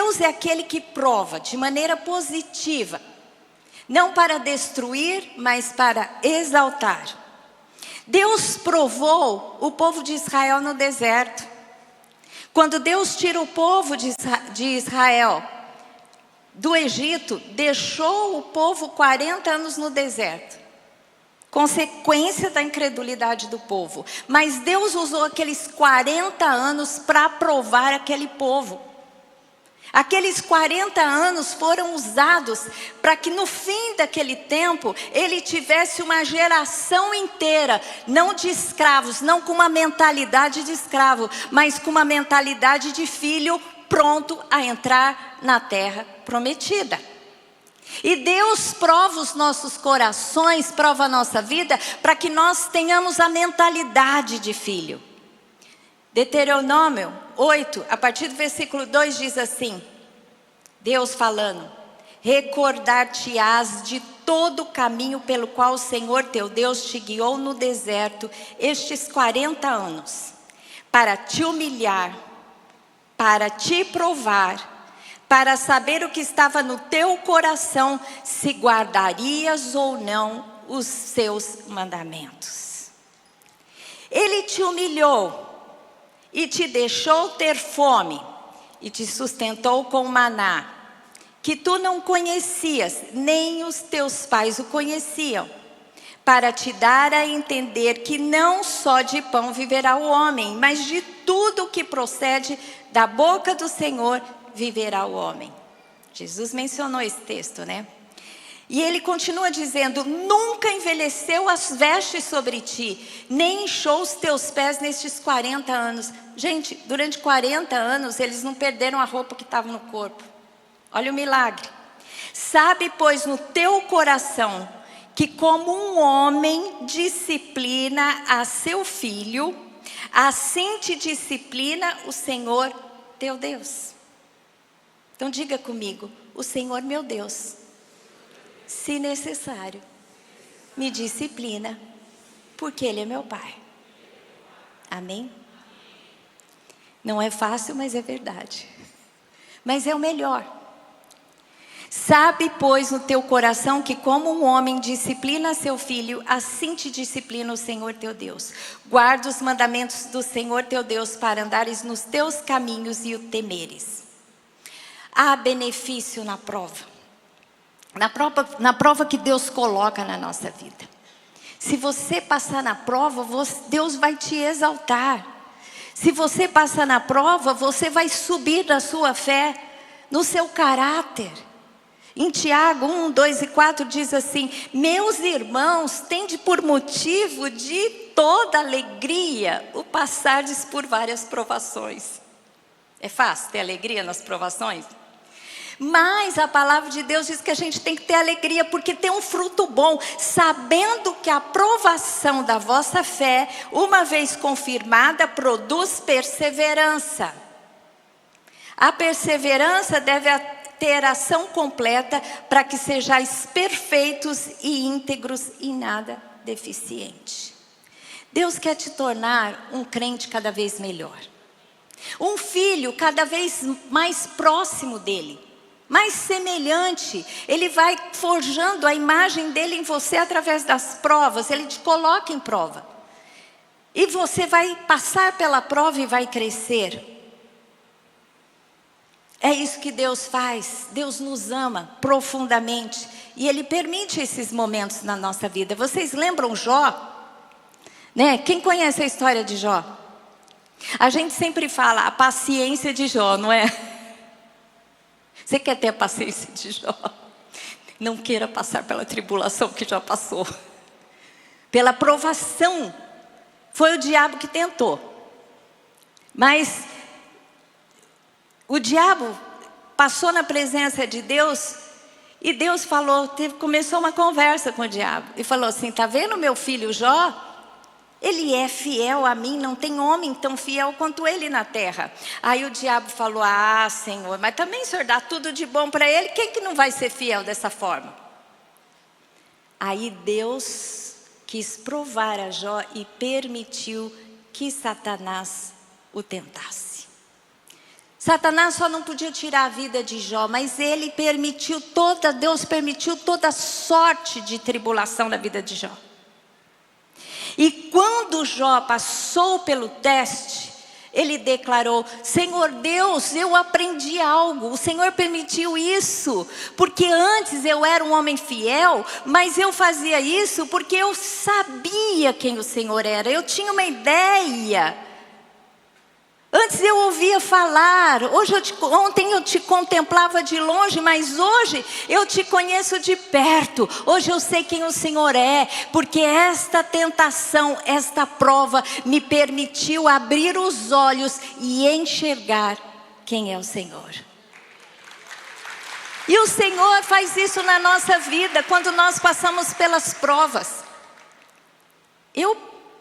Deus é aquele que prova de maneira positiva, não para destruir, mas para exaltar. Deus provou o povo de Israel no deserto. Quando Deus tira o povo de Israel do Egito, deixou o povo 40 anos no deserto. Consequência da incredulidade do povo. Mas Deus usou aqueles 40 anos para provar aquele povo. Aqueles 40 anos foram usados para que no fim daquele tempo ele tivesse uma geração inteira, não de escravos, não com uma mentalidade de escravo, mas com uma mentalidade de filho pronto a entrar na terra prometida. E Deus prova os nossos corações, prova a nossa vida, para que nós tenhamos a mentalidade de filho. Deuteronômio 8, a partir do versículo 2 diz assim, Deus falando: recordar-te-ás de todo o caminho pelo qual o Senhor teu Deus te guiou no deserto estes 40 anos, para te humilhar, para te provar, para saber o que estava no teu coração, se guardarias ou não os seus mandamentos. Ele te humilhou e te deixou ter fome, e te sustentou com maná, que tu não conhecias, nem os teus pais o conheciam, para te dar a entender que não só de pão viverá o homem, mas de tudo o que procede da boca do Senhor viverá o homem. Jesus mencionou esse texto, né? E ele continua dizendo: nunca envelheceu as vestes sobre ti, nem inchou os teus pés nestes 40 anos. Gente, durante 40 anos eles não perderam a roupa que estava no corpo. Olha o milagre. Sabe, pois, no teu coração, que como um homem disciplina a seu filho, assim te disciplina o Senhor teu Deus. Então diga comigo: o Senhor meu Deus, se necessário, me disciplina, porque Ele é meu Pai. Amém? Não é fácil, mas é verdade. Mas é o melhor. Sabe, pois, no teu coração que como um homem disciplina seu filho, assim te disciplina o Senhor teu Deus. Guarda os mandamentos do Senhor teu Deus para andares nos teus caminhos e o temeres. Há benefício na prova. Na prova que Deus coloca na nossa vida. Se você passar na prova, Deus vai te exaltar. Se você passar na prova, você vai subir da sua fé, no seu caráter. Em Tiago 1, 2 e 4 diz assim: meus irmãos, tende por motivo de toda alegria o passardes por várias provações. É fácil ter alegria nas provações? Mas a palavra de Deus diz que a gente tem que ter alegria, porque tem um fruto bom, sabendo que a provação da vossa fé, uma vez confirmada, produz perseverança. A perseverança deve ter ação completa, para que sejais perfeitos e íntegros e nada deficiente. Deus quer te tornar um crente cada vez melhor, um filho cada vez mais próximo dele, mais semelhante. Ele vai forjando a imagem dele em você através das provas. Ele te coloca em prova, e você vai passar pela prova e vai crescer. É isso que Deus faz. Deus nos ama profundamente, e Ele permite esses momentos na nossa vida. Vocês lembram Jó? Né? Quem conhece a história de Jó? A gente sempre fala a paciência de Jó, não é? Você quer ter a paciência de Jó? Não queira passar pela tribulação que já passou. Pela provação. Foi o diabo que tentou. Mas o diabo passou na presença de Deus, e Deus começou uma conversa com o diabo. E falou assim: está vendo meu filho Jó? Ele é fiel a mim, não tem homem tão fiel quanto ele na terra. Aí o diabo falou: ah, Senhor, mas também o Senhor dá tudo de bom para ele, quem que não vai ser fiel dessa forma? Aí Deus quis provar a Jó e permitiu que Satanás o tentasse. Satanás só não podia tirar a vida de Jó, mas Deus permitiu toda sorte de tribulação na vida de Jó. E quando Jó passou pelo teste, ele declarou: Senhor Deus, eu aprendi algo, o Senhor permitiu isso, porque antes eu era um homem fiel, mas eu fazia isso porque eu sabia quem o Senhor era, eu tinha uma ideia. Antes eu ouvia falar, ontem eu te contemplava de longe, mas hoje eu te conheço de perto. Hoje eu sei quem o Senhor é, porque esta tentação, esta prova me permitiu abrir os olhos e enxergar quem é o Senhor. E o Senhor faz isso na nossa vida, quando nós passamos pelas provas. Eu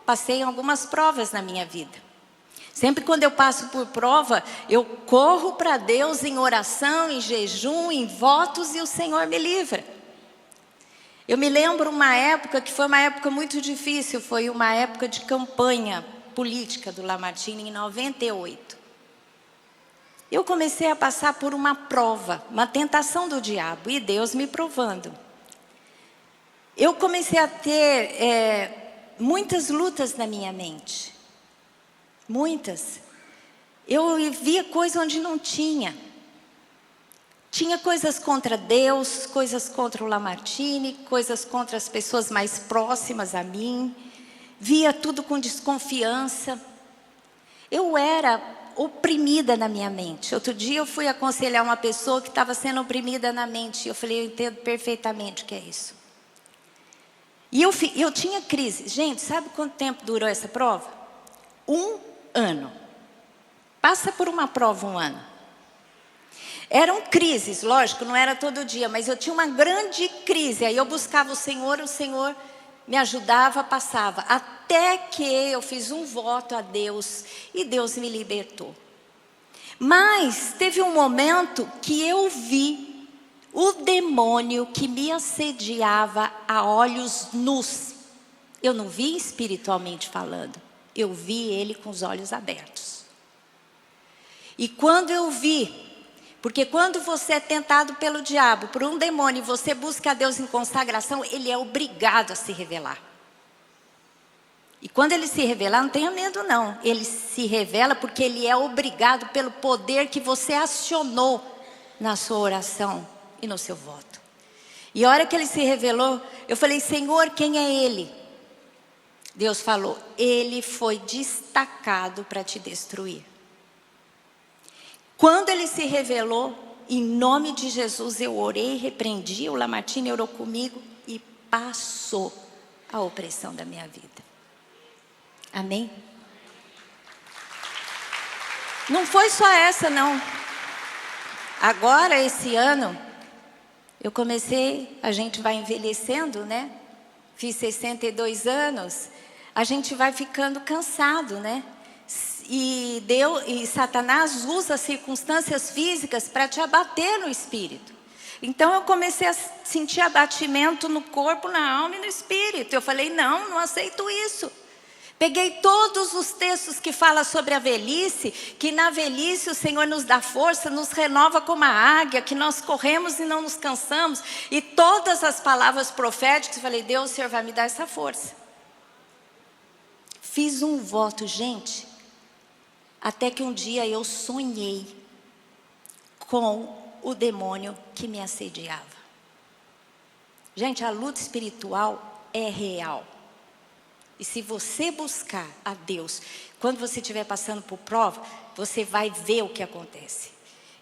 passei algumas provas na minha vida. Sempre quando eu passo por prova, eu corro para Deus em oração, em jejum, em votos, e o Senhor me livra. Eu me lembro uma época que foi uma época muito difícil, foi uma época de campanha política do Lamartine em 98. Eu comecei a passar por uma prova, uma tentação do diabo, e Deus me provando. Eu comecei a ter muitas lutas na minha mente. Muitas. Eu via coisa onde não tinha. Tinha coisas contra Deus, coisas contra o Lamartine, coisas contra as pessoas mais próximas a mim. Via tudo com desconfiança. Eu era oprimida na minha mente. Outro dia eu fui aconselhar uma pessoa que estava sendo oprimida na mente. Eu falei: eu entendo perfeitamente o que é isso. E eu tinha crise. Gente, sabe quanto tempo durou essa prova? 1 ano. Passa por uma prova 1 ano. Eram crises, lógico, não era todo dia, mas eu tinha uma grande crise. Aí eu buscava o Senhor me ajudava, passava. Até que eu fiz um voto a Deus e Deus me libertou. Mas teve um momento que eu vi o demônio que me assediava a olhos nus. Eu não vi espiritualmente falando. Eu vi ele com os olhos abertos. E quando eu vi, porque quando você é tentado pelo diabo, por um demônio, e você busca a Deus em consagração, ele é obrigado a se revelar. E quando ele se revelar, não tenha medo não. Ele se revela porque ele é obrigado pelo poder que você acionou na sua oração e no seu voto. E a hora que ele se revelou, eu falei: Senhor, quem é ele? Deus falou: ele foi destacado para te destruir. Quando ele se revelou, em nome de Jesus, eu orei, repreendi, o Lamartine orou comigo e passou a opressão da minha vida. Amém? Não foi só essa não. Agora, esse ano, eu comecei, a gente vai envelhecendo, né? Fiz 62 anos. A gente vai ficando cansado, né? E Satanás usa circunstâncias físicas para te abater no espírito. Então eu comecei a sentir abatimento no corpo, na alma e no espírito. Eu falei: não aceito isso. Peguei todos os textos que falam sobre a velhice, que na velhice o Senhor nos dá força, nos renova como a águia, que nós corremos e não nos cansamos. E todas as palavras proféticas, eu falei: Deus, o Senhor vai me dar essa força. Fiz um voto, gente, até que um dia eu sonhei com o demônio que me assediava. Gente, a luta espiritual é real. E se você buscar a Deus, quando você estiver passando por prova, você vai ver o que acontece.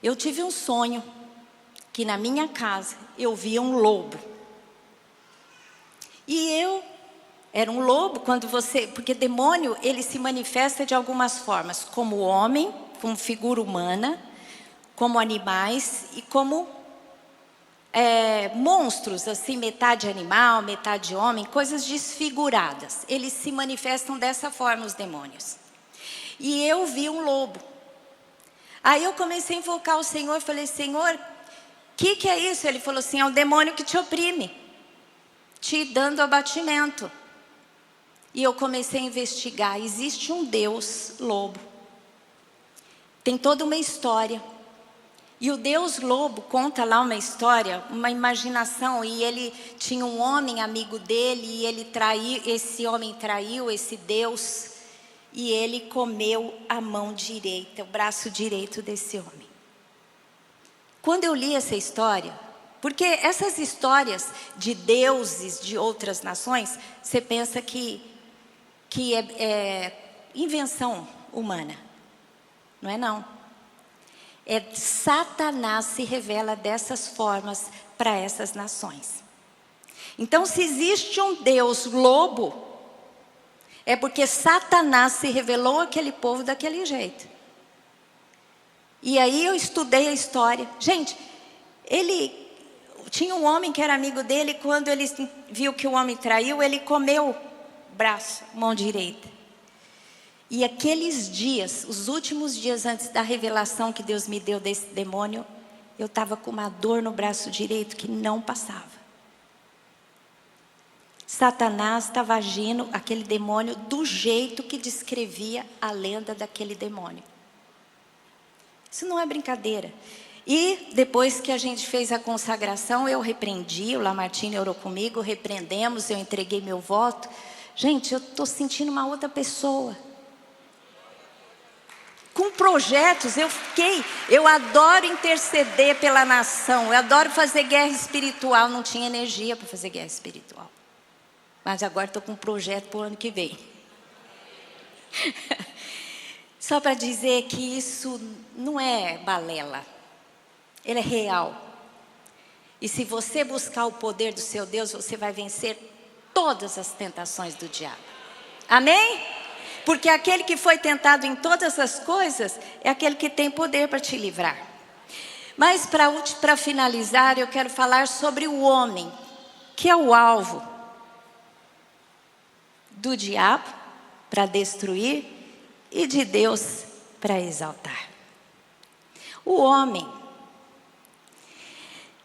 Eu tive um sonho que na minha casa eu via um lobo. E era um lobo porque demônio, ele se manifesta de algumas formas, como homem, como figura humana, como animais e como monstros, assim, metade animal, metade homem, coisas desfiguradas. Eles se manifestam dessa forma, os demônios. E eu vi um lobo. Aí eu comecei a invocar o Senhor, falei: Senhor, o que é isso? Ele falou assim: é um demônio que te oprime, te dando abatimento. E eu comecei a investigar. Existe um Deus lobo. Tem toda uma história. E o Deus Lobo conta lá uma história, uma imaginação, e ele tinha um homem amigo dele, e esse homem traiu esse Deus, e ele comeu a mão direita, o braço direito desse homem. Quando eu li essa história, porque essas histórias de deuses de outras nações, você pensa que é invenção humana. Não é não. Satanás se revela dessas formas para essas nações. Então, se existe um Deus lobo, é porque Satanás se revelou àquele povo daquele jeito. E aí eu estudei a história. Gente, ele tinha um homem que era amigo dele, quando ele viu que o homem traiu, ele comeu o braço, mão direita. E aqueles dias, os últimos dias antes da revelação que Deus me deu desse demônio, eu estava com uma dor no braço direito que não passava. Satanás estava agindo, aquele demônio, do jeito que descrevia a lenda daquele demônio. Isso não é brincadeira. E depois que a gente fez a consagração, eu repreendi, o Lamartine orou comigo, repreendemos, eu entreguei meu voto. Gente, eu estou sentindo uma outra pessoa. Com projetos, eu adoro interceder pela nação, eu adoro fazer guerra espiritual, não tinha energia para fazer guerra espiritual. Mas agora estou com um projeto para o ano que vem. Só para dizer que isso não é balela, ele é real. E se você buscar o poder do seu Deus, você vai vencer todas as tentações do diabo. Amém? Porque aquele que foi tentado em todas as coisas, é aquele que tem poder para te livrar. Mas para finalizar, eu quero falar sobre o homem, que é o alvo do diabo para destruir e de Deus para exaltar. O homem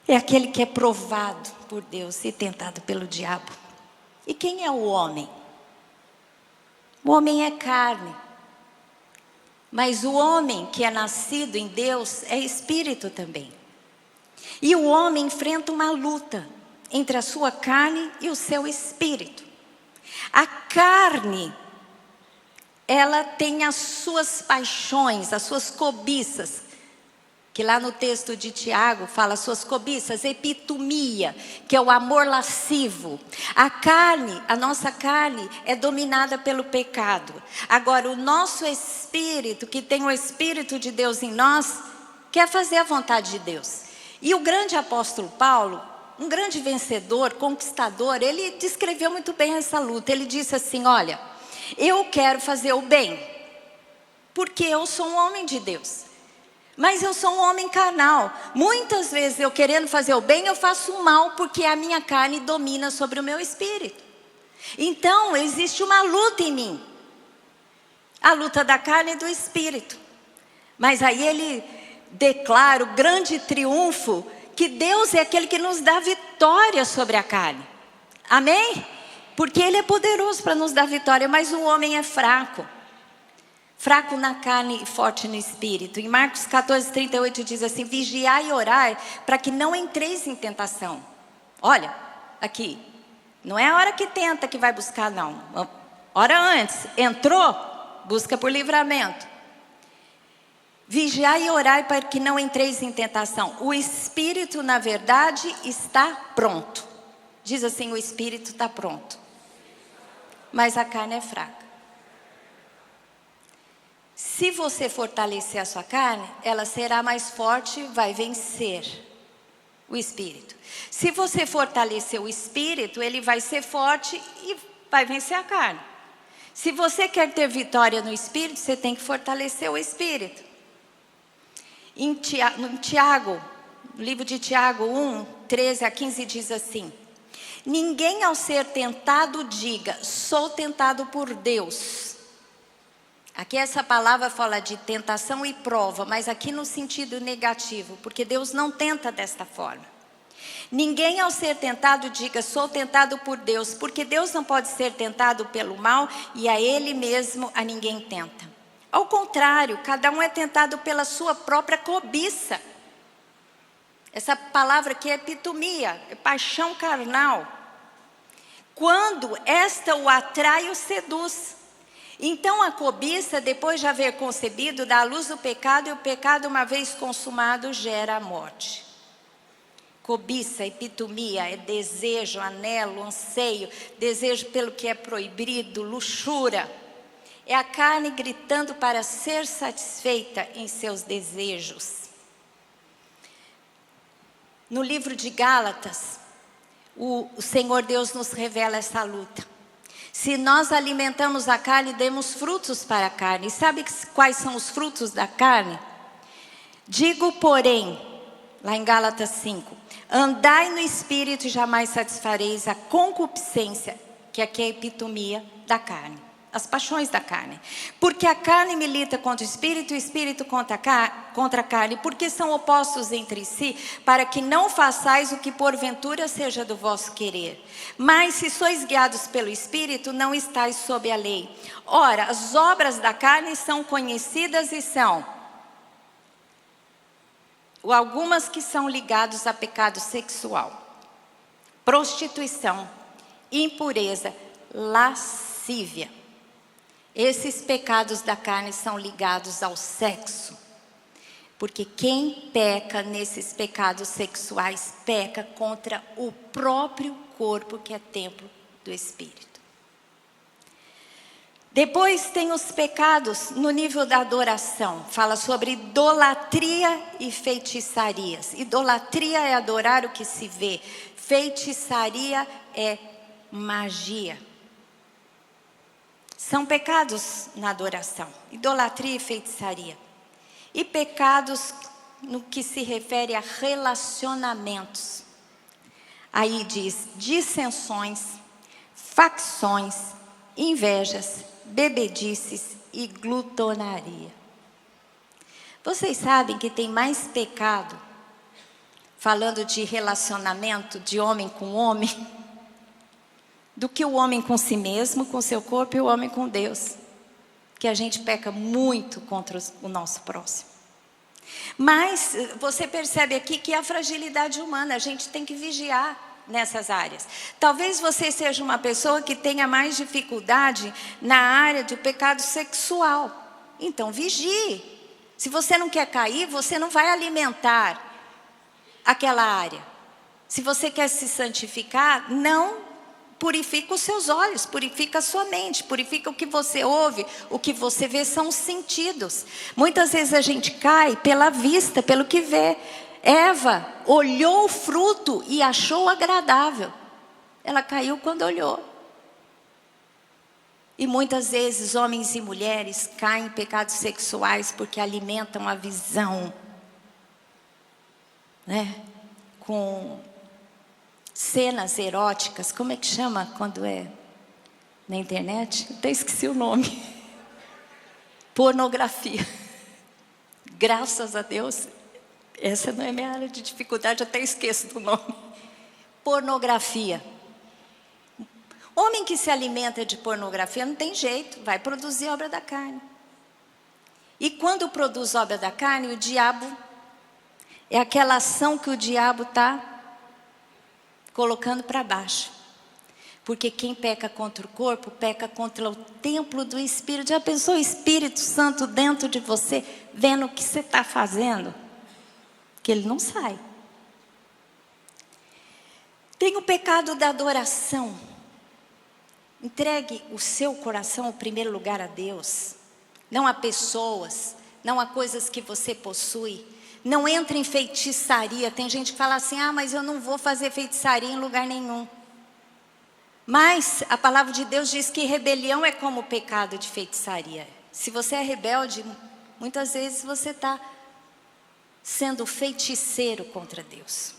é aquele que é provado por Deus e tentado pelo diabo. E quem é o homem? O homem é carne. Mas o homem que é nascido em Deus é espírito também. E o homem enfrenta uma luta entre a sua carne e o seu espírito. A carne, ela tem as suas paixões, as suas cobiças, que lá no texto de Tiago fala suas cobiças, epitomia, que é o amor lascivo. A carne, a nossa carne é dominada pelo pecado. Agora o nosso espírito, que tem o Espírito de Deus em nós, quer fazer a vontade de Deus. E o grande apóstolo Paulo, um grande vencedor, conquistador, ele descreveu muito bem essa luta. Ele disse assim: olha, eu quero fazer o bem, porque eu sou um homem de Deus. Mas eu sou um homem carnal. Muitas vezes eu querendo fazer o bem, eu faço o mal, porque a minha carne domina sobre o meu espírito. Então existe uma luta em mim. A luta da carne e do espírito. Mas aí ele declara o grande triunfo, que Deus é aquele que nos dá vitória sobre a carne. Amém? Porque Ele é poderoso para nos dar vitória, mas o homem é fraco. Fraco na carne e forte no espírito. Em Marcos 14:38 diz assim: vigiai e orai para que não entreis em tentação. Olha, aqui, não é a hora que tenta que vai buscar, não. Ora antes, entrou, busca por livramento. Vigiai e orai para que não entreis em tentação. O espírito, na verdade, está pronto. Diz assim: o espírito está pronto, mas a carne é fraca. Se você fortalecer a sua carne, ela será mais forte, vai vencer o espírito. Se você fortalecer o espírito, ele vai ser forte e vai vencer a carne. Se você quer ter vitória no espírito, você tem que fortalecer o espírito. Em Tiago, no livro de Tiago 1:13-15 diz assim: ninguém ao ser tentado diga, sou tentado por Deus. Aqui essa palavra fala de tentação e prova, mas aqui no sentido negativo, porque Deus não tenta desta forma. Ninguém ao ser tentado diga, sou tentado por Deus, porque Deus não pode ser tentado pelo mal e a Ele mesmo a ninguém tenta. Ao contrário, cada um é tentado pela sua própria cobiça. Essa palavra aqui é epitomia, é paixão carnal. Quando esta o atrai e o seduz. Então a cobiça, depois de haver concebido, dá à luz do pecado, e o pecado, uma vez consumado, gera a morte. Cobiça, epitomia, é desejo, anelo, anseio, desejo pelo que é proibido, luxúria. É a carne gritando para ser satisfeita em seus desejos. No livro de Gálatas, o Senhor Deus nos revela essa luta. Se nós alimentamos a carne, demos frutos para a carne. E sabe quais são os frutos da carne? Digo, porém, lá em Gálatas 5, andai no Espírito e jamais satisfareis a concupiscência, que aqui é a epitomia da carne. As paixões da carne. Porque a carne milita contra o Espírito, e o Espírito contra a carne, porque são opostos entre si, para que não façais o que porventura seja do vosso querer. Mas se sois guiados pelo Espírito, não estáis sob a lei. Ora, as obras da carne são conhecidas e são algumas que são ligadas a pecado sexual, prostituição, impureza, lascívia. Esses pecados da carne são ligados ao sexo. Porque quem peca nesses pecados sexuais, peca contra o próprio corpo, que é templo do Espírito. Depois tem os pecados no nível da adoração. Fala sobre idolatria e feitiçarias. Idolatria é adorar o que se vê. Feitiçaria é magia. São pecados na adoração, idolatria e feitiçaria. E pecados no que se refere a relacionamentos. Aí diz dissensões, facções, invejas, bebedices e glutonaria. Vocês sabem que tem mais pecado, falando de relacionamento de homem com homem, do que o homem com si mesmo, com seu corpo, e o homem com Deus. Que a gente peca muito contra o nosso próximo. Mas você percebe aqui que a fragilidade humana, a gente tem que vigiar nessas áreas. Talvez você seja uma pessoa que tenha mais dificuldade na área do pecado sexual. Então vigie. Se você não quer cair, você não vai alimentar aquela área. Se você quer se santificar, não purifica os seus olhos, purifica a sua mente, purifica o que você ouve, o que você vê, são os sentidos. Muitas vezes a gente cai pela vista, pelo que vê. Eva olhou o fruto e achou agradável. Ela caiu quando olhou. E muitas vezes homens e mulheres caem em pecados sexuais porque alimentam a visão, né? Com cenas eróticas, como é que chama quando é na internet? Eu até esqueci o nome. Pornografia. Graças a Deus, essa não é minha área de dificuldade, eu até esqueço do nome. Pornografia. Homem que se alimenta de pornografia não tem jeito, vai produzir obra da carne. E quando produz obra da carne, o diabo, é aquela ação que o diabo está colocando para baixo. Porque quem peca contra o corpo, peca contra o templo do Espírito. Já pensou o Espírito Santo dentro de você, vendo o que você está fazendo? Que ele não sai. Tem o pecado da adoração. Entregue o seu coração ao primeiro lugar a Deus. Não a pessoas, não a coisas que você possui. Não entre em feitiçaria. Tem gente que fala assim, mas eu não vou fazer feitiçaria em lugar nenhum. Mas a palavra de Deus diz que rebelião é como o pecado de feitiçaria. Se você é rebelde, muitas vezes você está sendo feiticeiro contra Deus.